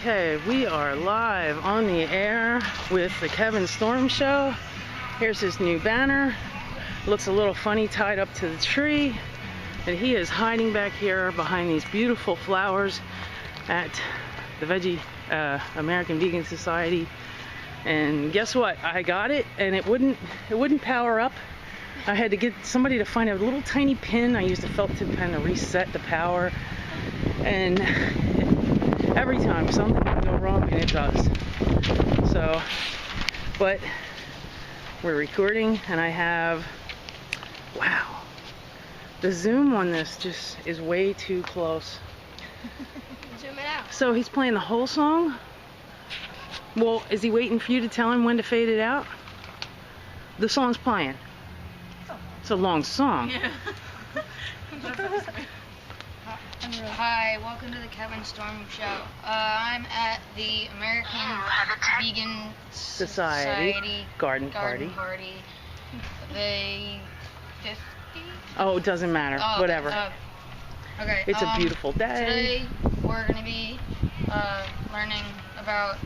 Okay, we are live on the air with the Kevin Storm Show. Here's his new banner. Looks a little funny tied up to the tree. And he is hiding back here behind these beautiful flowers at the American Vegan Society. And guess what? I got it and it wouldn't power up. I had to get somebody to find a little tiny pin. I used a felt tip pen to reset the power. And every time something would go wrong, and it does. So, but we're recording, and I have, wow, the zoom on this just is way too close. Zoom it out. So he's playing the whole song? Well, is he waiting for you to tell him when to fade it out? The song's playing. It's a long song. Yeah. Hi, welcome to the Kevin Storm Show. I'm at the American Vegan Society Garden Party. The 50? Oh, it doesn't matter. Whatever. Okay. It's a beautiful day. Today we're going to be learning about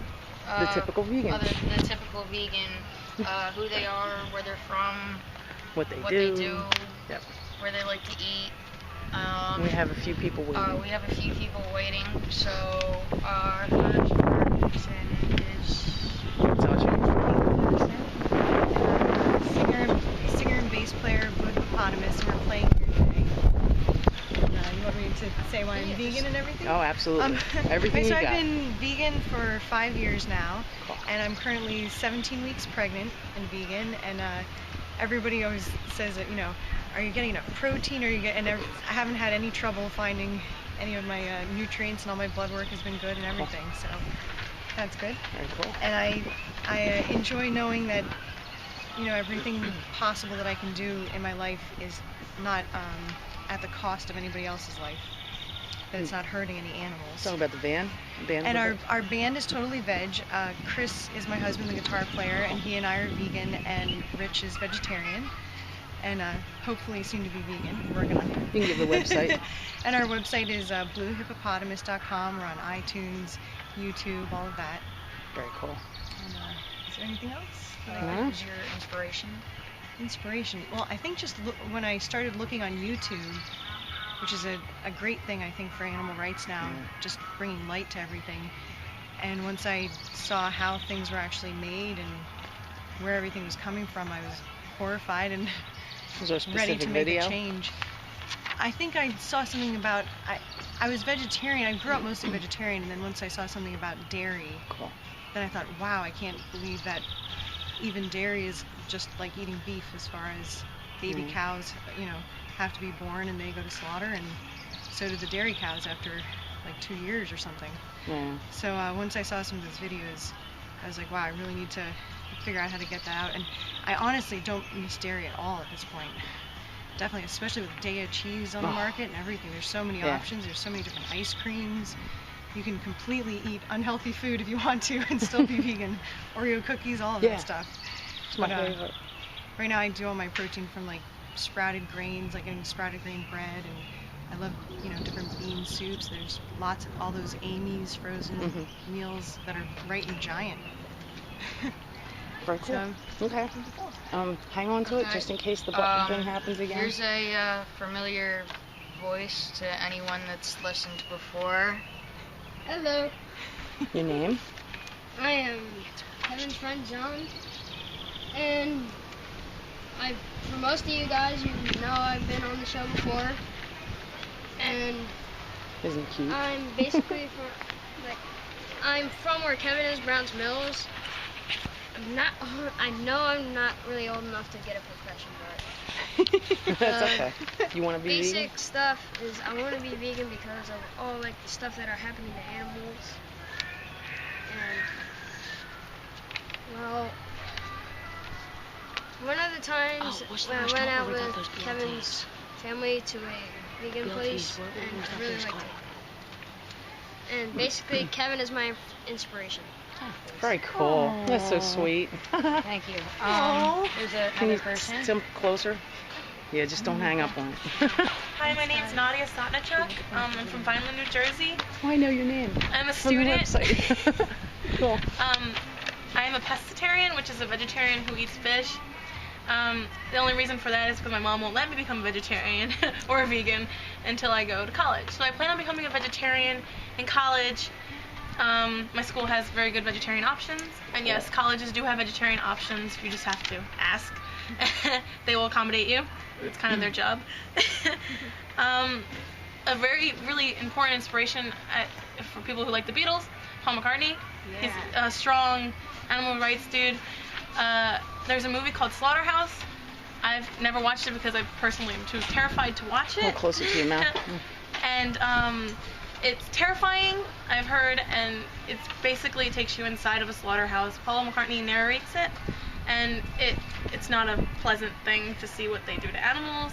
the typical vegan. The typical vegan, who they are, where they're from, what they do. Yep. Where they like to eat. We have a few people waiting. So our first person is singer and bass player, Blue Hippopotamus, and we're playing here today. You want me to say why I'm vegan and everything? Oh, absolutely. Everything you got. I've been vegan for 5 years now, and I'm currently 17 weeks pregnant and vegan, and everybody always says that, are you getting enough protein? And I haven't had any trouble finding any of my nutrients, and all my blood work has been good and everything, so that's good. Very cool. And I enjoy knowing that, everything possible that I can do in my life is not at the cost of anybody else's life, that it's not hurting any animals. Talk about the band. And our band is totally veg. Chris is my husband, the guitar player, and he and I are vegan, and Rich is vegetarian. And hopefully soon to be vegan. We're working on it. You can give the website. And our website is bluehippopotamus.com. We're on iTunes, YouTube, all of that. Very cool. And, is there anything else? what is your inspiration? Inspiration? Well, I think just when I started looking on YouTube, which is a great thing, I think, for animal rights now, just bringing light to everything. And once I saw how things were actually made and where everything was coming from, I was horrified and ready to make a change. I think I saw something about, I was vegetarian, I grew up mostly vegetarian, and then once I saw something about dairy, then I thought, wow, I can't believe that even dairy is just like eating beef as far as baby cows, have to be born and they go to slaughter, and so do the dairy cows after like 2 years or something. So once I saw some of those videos, I was like, wow, I really need to figure out how to get that out. And I honestly don't miss dairy at all at this point. Definitely, especially with Daiya cheese on the market and everything. There's so many options. There's so many different ice creams. You can completely eat unhealthy food if you want to and still be vegan. Oreo cookies, all of that stuff. It's my favorite. Right now I do all my protein from like sprouted grains, like getting sprouted grain bread, and I love, different bean soups. There's lots of all those Amy's frozen meals that are right in Giant. Very cool. Okay. Hang on to it just in case the button thing happens again. Here's a familiar voice to anyone that's listened before. Hello. Your name? I am Kevin's friend John, and for most of you guys, you know I've been on the show before, and isn't it cute? I'm basically I'm from where Kevin is, Browns Mills. I know I'm not really old enough to get a profession, but that's okay. You want to be basic vegan? stuff is I want to be vegan because of all the stuff that are happening to animals. And well, one of the times when I went out with Kevin's family to a vegan place, and I really liked it. And basically, Kevin is my inspiration. Very cool. Aww. That's so sweet. Thank you. There's another person. Come closer. Yeah, just don't hang up on it. Hi, Hi, my name's Nadia Sotnichuk. I'm from Vineland, New Jersey. Oh, I know your name. I'm a From the student. website. Cool. I am a pescatarian, which is a vegetarian who eats fish. The only reason for that is because my mom won't let me become a vegetarian or a vegan until I go to college. So I plan on becoming a vegetarian in college. My school has very good vegetarian options, and yes, colleges do have vegetarian options. You just have to ask. They will accommodate you. It's kind of their job. A very, really important inspiration for people who like the Beatles, Paul McCartney. Yeah. He's a strong animal rights dude. There's a movie called Slaughterhouse. I've never watched it because I personally am too terrified to watch it. A little closer to your mouth. And it's terrifying, I've heard, and it's basically takes you inside of a slaughterhouse. Paul McCartney narrates it, and it's not a pleasant thing to see what they do to animals.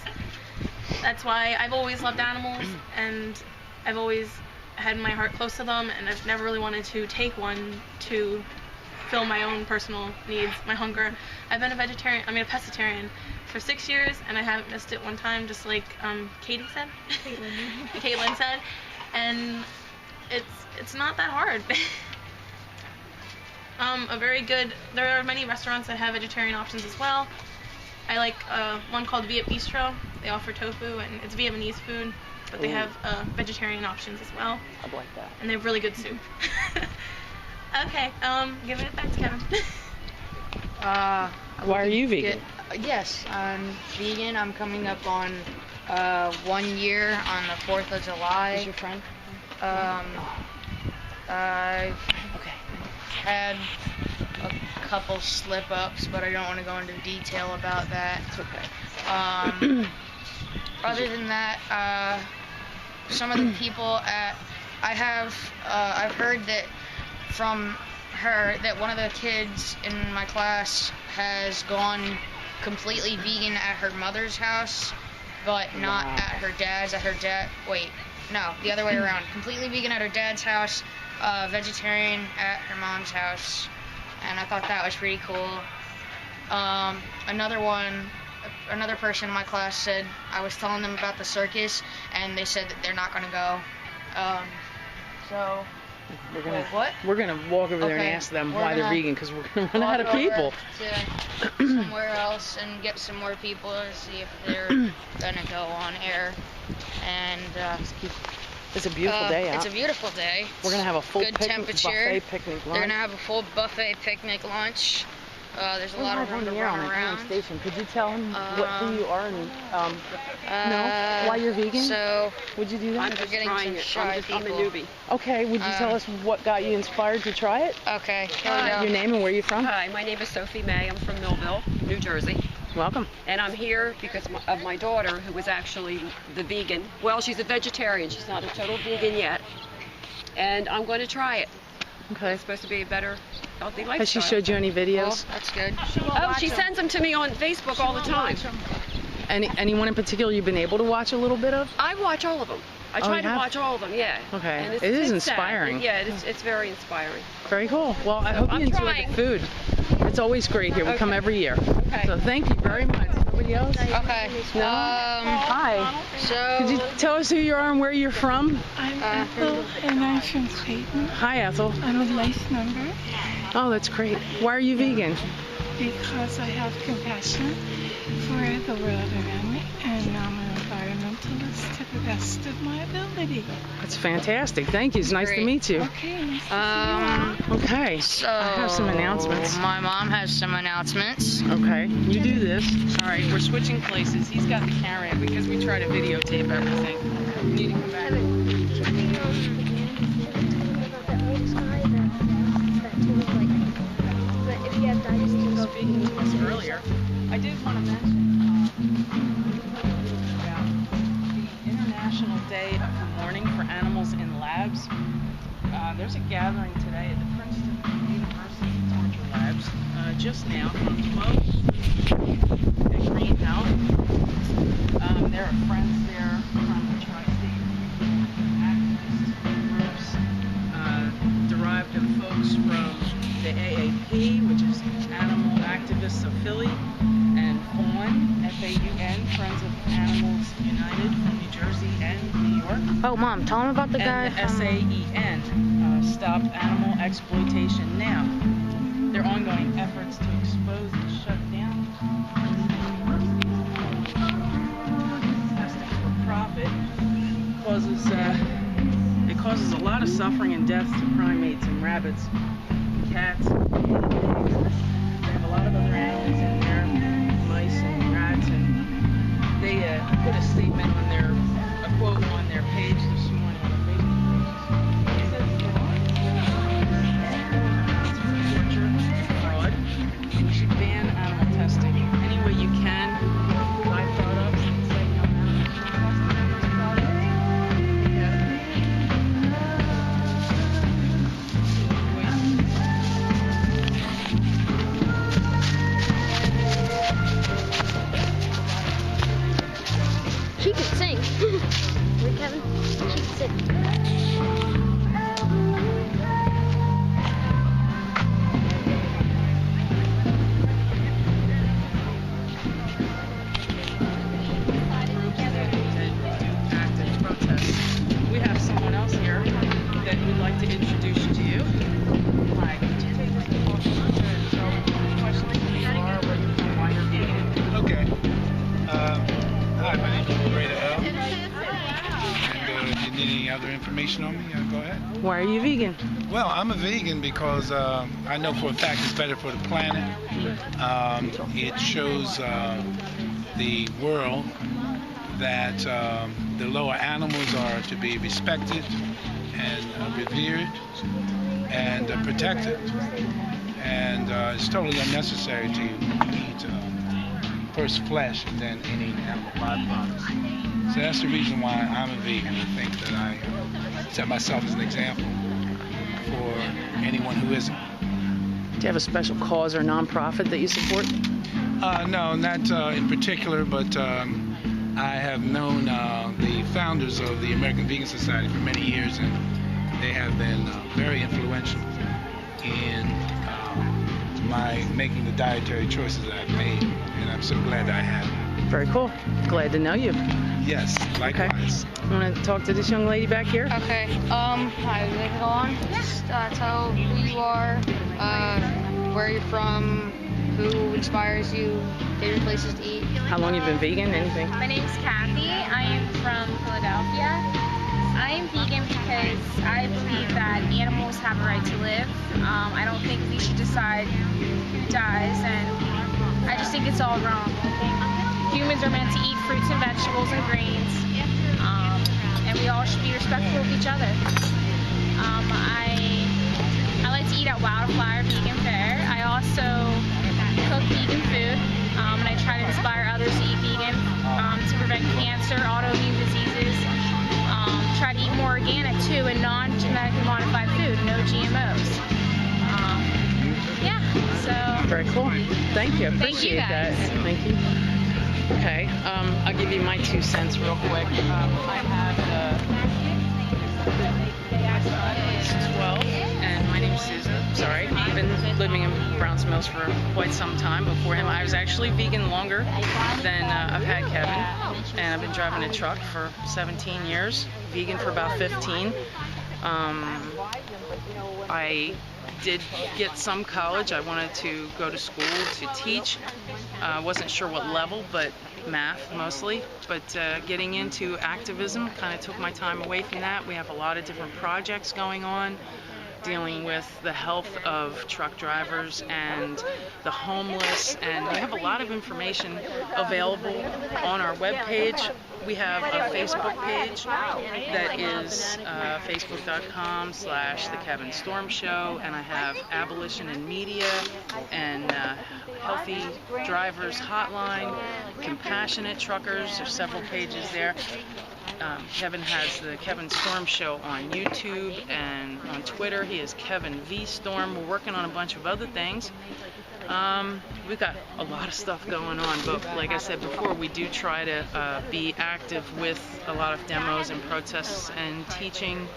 That's why I've always loved animals, and I've always had my heart close to them, and I've never really wanted to take one to fill my own personal needs, my hunger. I've been a pescatarian for 6 years, and I haven't missed it one time, just like Katie said. Caitlin said. And it's not that hard. There are many restaurants that have vegetarian options as well. I like one called Viet Bistro. They offer tofu, and it's Vietnamese food, but they have vegetarian options as well. I'd like that. And they have really good soup. Okay, giving it back to Kevin. Why are you vegan? Yes, I'm vegan. I'm coming up on 1 year on the 4th of July. Is your friend? I've had a couple slip-ups, but I don't want to go into detail about that. It's okay. Other than that, some of the people I've heard that from her that one of the kids in my class has gone completely vegan at her mother's house, but not at her dad's. The other way around. Completely vegan at her dad's house, vegetarian at her mom's house, and I thought that was pretty cool. Another person in my class said, I was telling them about the circus, and they said that they're not going to go. We're gonna walk over there and ask them why they're vegan, because we're gonna run out of people. To somewhere else and get some more people to see if they're gonna go on air. And it's a beautiful day out. It's a beautiful day. We're gonna have a full good temperature. buffet picnic lunch. They're gonna have a full buffet picnic lunch. There's a lot of room to run around. Station. Could you tell him who you are and why you're vegan? So would you do that? I'm just getting some shy people. I'm a newbie. Okay, would you tell us what got you inspired to try it? Okay, here we go. Your name and where you're from? Hi, my name is Sophie May. I'm from Millville, New Jersey. Welcome. And I'm here because of my daughter, who is actually the vegan. Well, she's a vegetarian. She's not a total vegan yet. And I'm going to try it. Okay. It's supposed to be a better, healthy lifestyle. Has she showed you any videos? Cool. That's good. Oh, she sends them to me on Facebook all the time. Anyone in particular you've been able to watch a little bit of? I watch all of them. I try to watch all of them, yeah. Okay. And it is it's inspiring. Sad. Yeah, it's very inspiring. Very cool. Well, I hope you enjoy trying. the food. It's always great here. We come every year. Okay. So thank you very much. Nobody else? Okay. No? Hi. So Could you tell us who you are and where you're from? I'm Ethel, and I'm from Clayton. Hi, Ethel. I'm a life member Oh, that's great. Why are you vegan? because I have compassion for the world around me, and I'm an environmentalist to the best of my ability. That's fantastic. Thank you. It's nice to Great. meet you. Okay, nice to see you. Okay. So I have some announcements. My mom has some announcements. Okay. You do this. All right. We're switching places. He's got the camera in because we try to videotape everything. You need to come back. Speaking of this earlier, I did want to mention about the International Day of Mourning for Animals in Labs. There's a gathering today at the Princeton University Torture Labs just now from 12 at Greenhouse. There are friends there from the tri-state activist groups, derived of folks from the AAP, which is Animal Activists of Philly, and FAUN, F-A-U-N, Friends of Animals United from New Jersey and New York. Oh, Mom, tell him about the guy And the from... SAEN, Stop Animal Exploitation Now. Their ongoing efforts to expose and shut down testing for profit causes a lot of suffering and death to primates and rabbits, cats, and pigs. They have a lot of other animals in there, mice and rats, and they put a statement on a quote on their page this morning on the Facebook page. It says, torture, fraud. We should ban animal testing any way you can. Buy products and say no animal testing. She can sing. Right, Kevin? She can sing. Active protest. We have someone else here that we'd like to introduce to you. Hi, could you take us to talk and tell questions who you are, where you're from, why you're vegan? Okay. Hi, my name is Breda L. And if you need any other information on me, go ahead. Why are you vegan? Well, I'm a vegan because I know for a fact it's better for the planet. It shows the world that the lower animals are to be respected and revered and protected. And it's totally unnecessary to eat first flesh and then any animal byproducts. So that's the reason why I'm a vegan. I think that I set myself as an example for anyone who isn't. Do you have a special cause or nonprofit that you support? No, not in particular, but I have known the founders of the American Vegan Society for many years, and they have been very influential in my making the dietary choices that I've made, and I'm so glad that I have. Very cool. Glad to know you. Yes, likewise. Okay. You want to talk to this young lady back here? Okay. Hi, is it on? Just tell who you are, where you're from, who inspires you, favorite places to eat. How long you been vegan? Anything? My name's Kathy. I am from Philadelphia. I am vegan because I believe that animals have a right to live. I don't think we should decide who does, and I just think it's all wrong. I think humans are meant to eat fruits and vegetables and grains, and we all should be respectful of each other. I like to eat at Wildflower Vegan Fair. I also cook vegan food, and I try to inspire others to eat vegan to prevent cancer, autoimmune diseases. Try to eat more organic too and non-genetically modified food, no GMOs. Yeah, so. Very cool. Thank you. Thank you, Appreciate that. guys. Thank you. Okay. I'll give you my 2 cents real quick. I have 12, and my name's Susan. Sorry, I've been living in Browns Mills for quite some time. Before him, I was actually vegan longer than I've had Kevin, and I've been driving a truck for 17 years, vegan for about 15. I did get some college. I wanted to go to school to teach. I wasn't sure what level, but math mostly. But getting into activism kind of took my time away from that. We have a lot of different projects going on, dealing with the health of truck drivers and the homeless, and we have a lot of information available on our webpage. We have a Facebook page that is facebook.com/The Kevin Storm Show, and I have Abolition in Media and Healthy Drivers Hotline, Compassionate Truckers. There's several pages there. Kevin has the Kevin Storm Show on YouTube and on Twitter. He is Kevin V Storm. We're working on a bunch of other things. We've got a lot of stuff going on, but like I said before, we do try to be active with a lot of demos and protests and teaching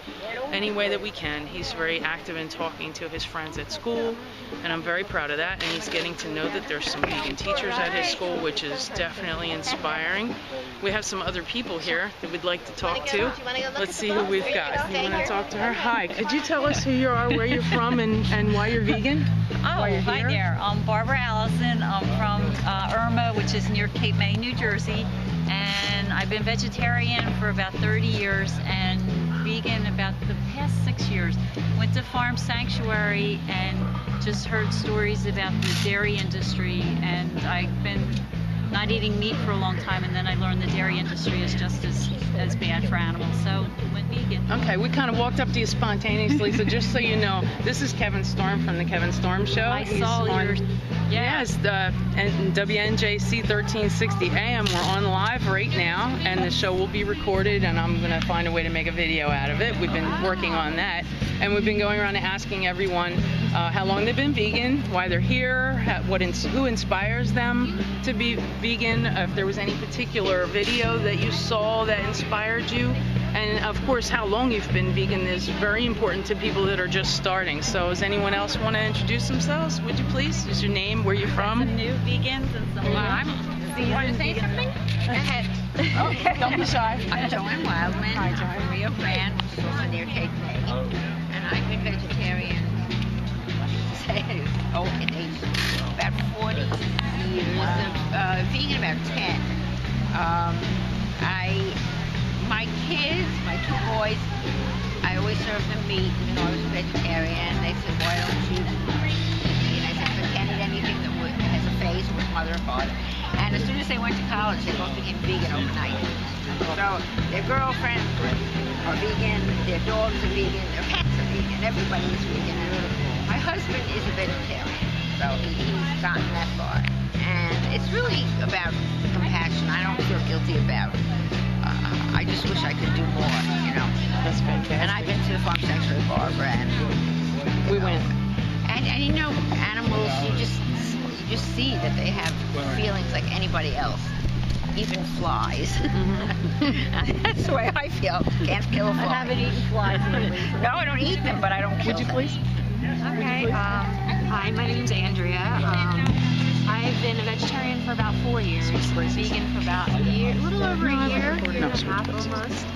any way that we can. He's very active in talking to his friends at school, and I'm very proud of that, and he's getting to know that there's some vegan teachers at his school, which is definitely inspiring. We have some other people here that we'd like to talk to. Let's see who we've got. You want to talk to her? Hi, could you tell us who you are, where you're from, and why you're vegan? Hi there. I'm Barbara Allison. I'm from Irma, which is near Cape May, New Jersey, and I've been vegetarian for about 30 years and vegan about the past 6 years. Went to Farm Sanctuary and just heard stories about the dairy industry, and I've been not eating meat for a long time, and then I learned the dairy industry is just as bad for animals, so went vegan. Okay, we kind of walked up to you spontaneously, so just so you know, this is Kevin Storm from the Kevin Storm Show. I saw yours. Yes, and WNJC 1360 AM. We're on live right now, and the show will be recorded, and I'm going to find a way to make a video out of it. We've been working on that, and we've been going around and asking everyone how long they've been vegan, why they're here, who inspires them to be vegan, if there was any particular video that you saw that inspired you, and of course how long you've been vegan is very important to people that are just starting. So does anyone else want to introduce themselves? Would you please? Is your name, where you're from? Some new vegans and some I'm Want to say something? Go ahead. Okay, don't be shy. I'm Joanne Wildman. I'm from Rio Grande, which is also near Cape May. And I've been vegetarian about 40 years. Vegan about 10. My kids, my 2 boys, I always serve them meat, even though I was a vegetarian. They said, why don't you eat meat? I said, I can't eat anything that has a face with mother or father. And as soon as they went to college, they both became vegan overnight. So their girlfriends are vegan, their dogs are vegan, their pets are vegan, everybody is vegan. My husband is a vegetarian, so he's gotten that far. And it's really about compassion. I don't feel guilty about it. I just wish I could do more, you know. That's fantastic. And I've been to the Farm Sanctuary, Barbara, and we went. And you know, animals, you just see that they have feelings like anybody else, even flies. That's the way I feel. Can't kill a fly. I haven't eaten flies lately. No, I don't eat them, but I don't kill them. Would you please? Okay. Hi, my name's Andrea. I've been a vegetarian for about 4 years. Vegan for about a year, a little over a year and a half almost.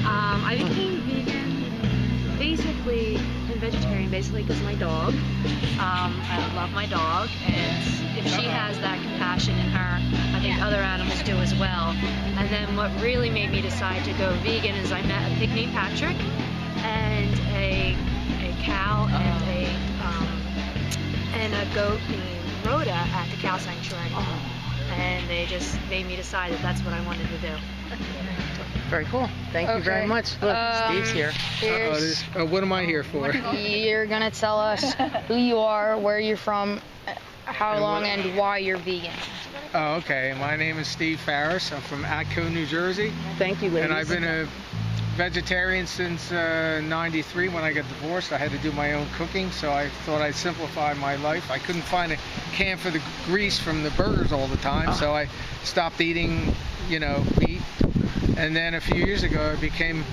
I became vegan basically, and vegetarian basically because of my dog. I love my dog, and if she has that compassion in her, I think other animals do as well. And then what really made me decide to go vegan is I met a pig named Patrick and a cow and a goat named Rhoda at the cow sanctuary. And they just made me decide that that's what I wanted to do. Very cool. Thank you very much. Look, Steve's here. What am I here for? You're gonna tell us who you are, where you're from, how long, and why you're vegan. Oh, okay. My name is Steve Farris. I'm from Atco, New Jersey. Thank you, ladies. And I've been a vegetarian since '93 when I got divorced. I had to do my own cooking, so I thought I'd simplify my life. I couldn't find a can for the grease from the burgers all the time, so I stopped eating, meat. And then a few years ago, I became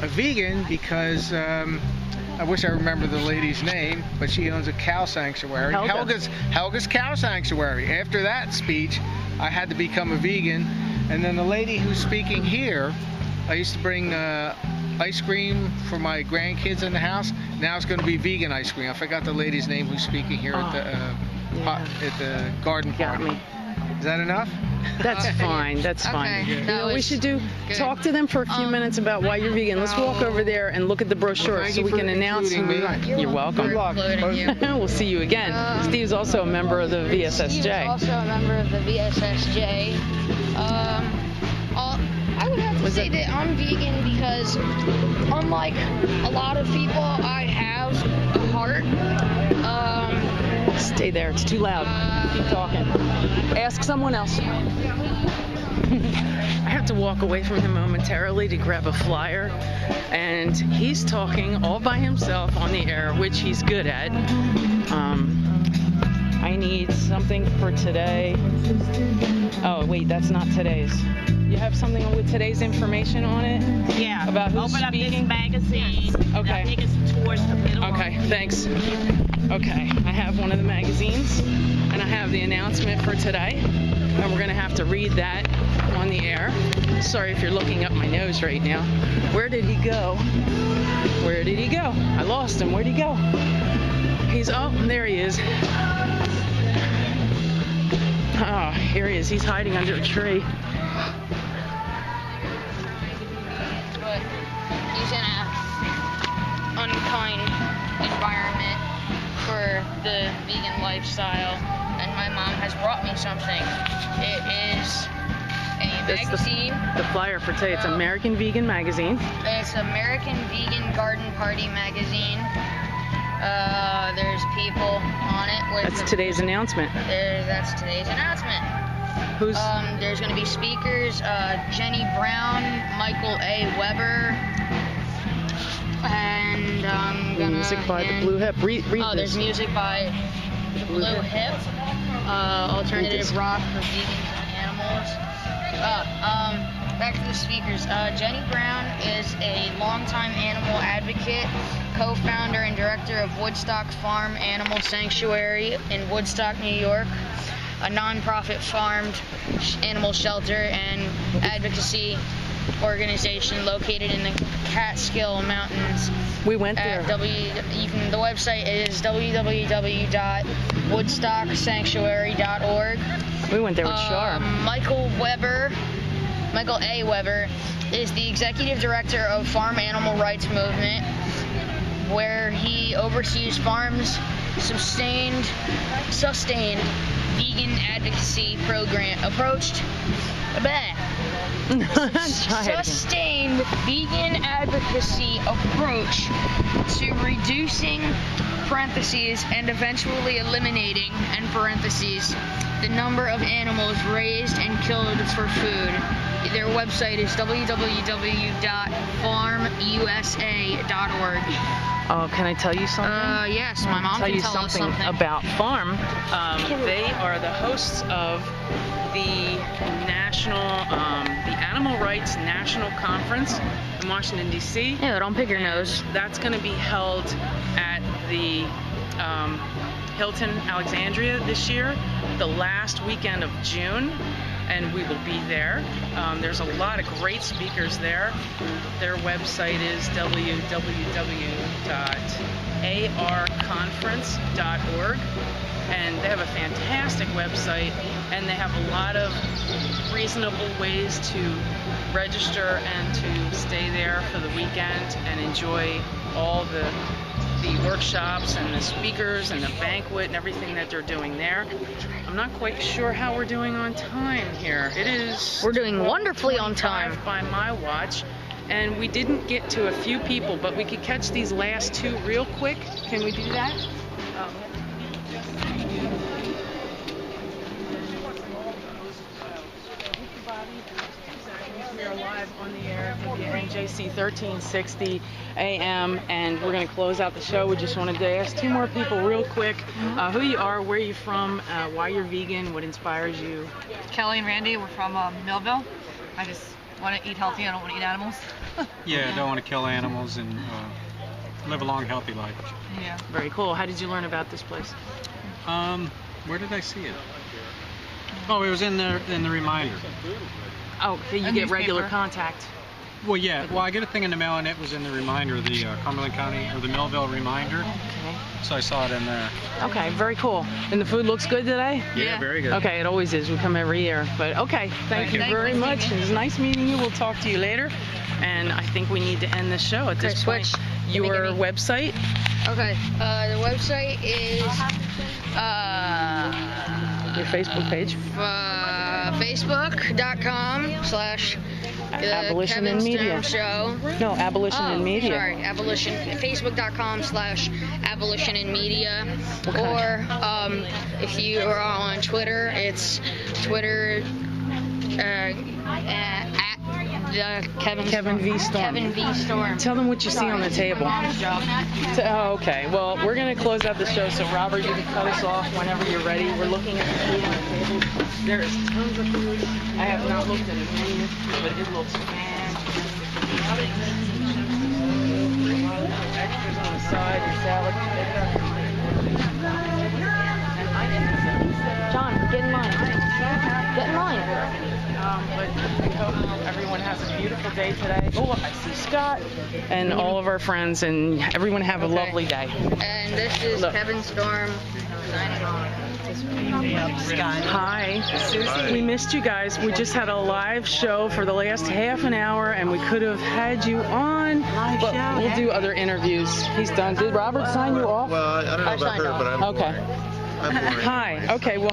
a vegan because I wish I remember the lady's name, but she owns a cow sanctuary. Helga's Cow Sanctuary. After that speech, I had to become a vegan. And then the lady who's speaking here, I used to bring ice cream for my grandkids in the house. Now it's going to be vegan ice cream. I forgot the lady's name who's speaking here at the garden party. Is that enough? That's fine. That's fine. Okay. We should talk to them for a few minutes about why you're vegan. Let's walk over there and look at the brochure so we can announce who we are. You're welcome. We'll see you again. Steve's also a member of the VSSJ. Steve's also a member of the VSSJ. I would have to say that I'm vegan because, unlike a lot of people, I have a heart. Stay there. It's too loud. Keep talking. Ask someone else. I have to walk away from him momentarily to grab a flyer, and he's talking all by himself on the air, which he's good at. I need something for today. Oh, wait, that's not today's. You have something with today's information on it? Yeah. About who's Open speaking? up this magazine. Okay. I think it's towards the middle. Okay, thanks. Okay, I have one of the magazines, and I have the announcement for today, and we're going to have to read that on the air. Sorry if you're looking up my nose right now. Where did he go? Where did he go? I lost him. Where'd he go? Oh, there he is. Oh, here he is. He's hiding under a tree. But he's in a unkind environment for the vegan lifestyle, and my mom has brought me something. It is a magazine. The flyer for today. It's American Vegan Magazine. It's American Vegan Garden Party magazine. There's people on it. That's today's announcement. That's today's announcement. Who's? There's going to be speakers, Jenny Brown, Michael A. Weber, and I'm gonna music by the Blue Hip. Read there's music by the Blue Hip. Alternative rock for vegans and animals. Back to the speakers. Jenny Brown is a longtime animal advocate, co-founder and director of Woodstock Farm Animal Sanctuary in Woodstock, New York, a non-profit farmed animal shelter and advocacy organization located in the Catskill Mountains. We went there. The website is www.woodstocksanctuary.org. We went there with Shar. Michael A. Weber is the executive director of Farm Animal Rights Movement, where he oversees farms sustained vegan advocacy sustained vegan advocacy approach to reducing parentheses and eventually eliminating end parentheses the number of animals raised and killed for food. Their website is www.farmusa.org. Oh, can I tell you something? Yes, my mom can tell us something about Farm. They are the hosts of the the Animal Rights National Conference in Washington, D.C. Yeah, don't pick your nose. That's going to be held at the Hilton Alexandria this year, the last weekend of June, and we will be there. There's a lot of great speakers there. Their website is www.arconference.org, and they have a fantastic website, and they have a lot of reasonable ways to register and to stay there for the weekend and enjoy all the workshops and the speakers and the banquet and everything that they're doing there. I'm not quite sure how we're doing on time here. We're doing wonderfully on time by my watch, and we didn't get to a few people, but we could catch these last two real quick. Can we do that? We are live on the air at NJC 1360 AM, and we're going to close out the show. We just wanted to ask two more people real quick who you are, where you're from, why you're vegan, what inspires you. Kelly and Randy, we're from Millville. I just want to eat healthy. I don't want to eat animals. Yeah, I don't want to kill animals and live a long, healthy life. Yeah. Very cool. How did you learn about this place? Where did I see it? Oh, it was in the reminder. Oh, you get regular contact. Well, yeah. Well, I get a thing in the mail, and it was in the reminder, the Cumberland County or the Millville reminder. Okay. So I saw it in there. Okay, very cool. And the food looks good today? Yeah, very good. Okay, it always is. We come every year. But okay, thank you very much. It was nice meeting you. We'll talk to you later. And I think we need to end the show at this point. Your website? Okay, the website is your Facebook page. Facebook.com/Abolition and Media Show. No, Abolition and Media. Sorry, Abolition. Facebook.com/Abolition and Media. Okay. Or if you are on Twitter, it's Twitter at Kevin V. Storm. Kevin V. Storm. Tell them what you see on the table. Mom's job. Oh, okay. Well, we're going to close out the show, so Robert, you can cut us off whenever you're ready. We're looking at the food on the table. There is tons of food. I have not looked at a menu, but it looks fantastic. Extras on the side, your salad. John, get in line. Get in line. But we hope everyone has a beautiful day today. Oh, I see Scott and all of our friends, and everyone have a lovely day. And this is Kevin Storm signing off. Hi. We missed you guys. We just had a live show for the last half an hour, and we could have had you on, but we'll do other interviews. He's done. Did Robert sign you off? Well, I don't know about her, but I'm okay. boring. Hi. Okay. Well.